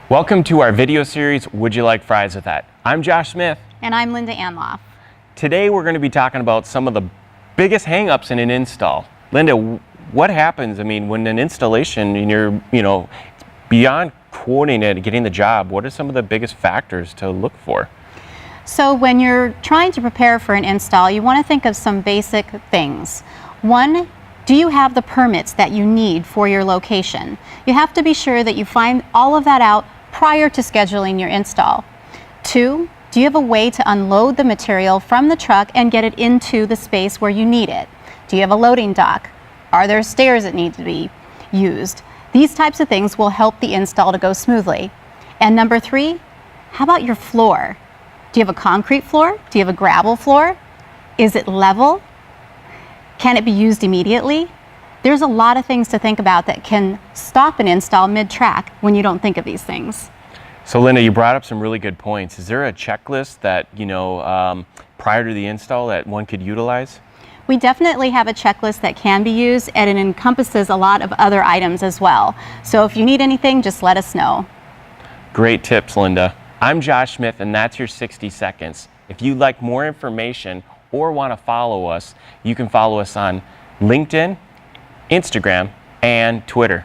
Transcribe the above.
Welcome to our video series, Would You Like Fries with That? I'm Josh Smith. And I'm Linda Anloff. Today we're going to be talking about some of the biggest hang-ups in an install. Linda, what happens, when an installation and you're, it's beyond quoting it and getting the job, what are some of the biggest factors to look for? So when you're trying to prepare for an install, you want to think of some basic things. One, do you have the permits that you need for your location? You have to be sure that you find all of that out prior to scheduling your install. Two, do you have a way to unload the material from the truck and get it into the space where you need it? Do you have a loading dock? Are there stairs that need to be used? These types of things will help the install to go smoothly. And number three, how about your floor? Do you have a concrete floor? Do you have a gravel floor? Is it level? Can it be used immediately? There's a lot of things to think about that can stop an install mid-track when you don't think of these things. So Linda, you brought up some really good points. Is there a checklist that, prior to the install that one could utilize? We definitely have a checklist that can be used, and it encompasses a lot of other items as well. So if you need anything, just let us know. Great tips, Linda. I'm Josh Smith, and that's your 60 seconds. If you'd like more information or want to follow us, you can follow us on LinkedIn, Instagram, and Twitter.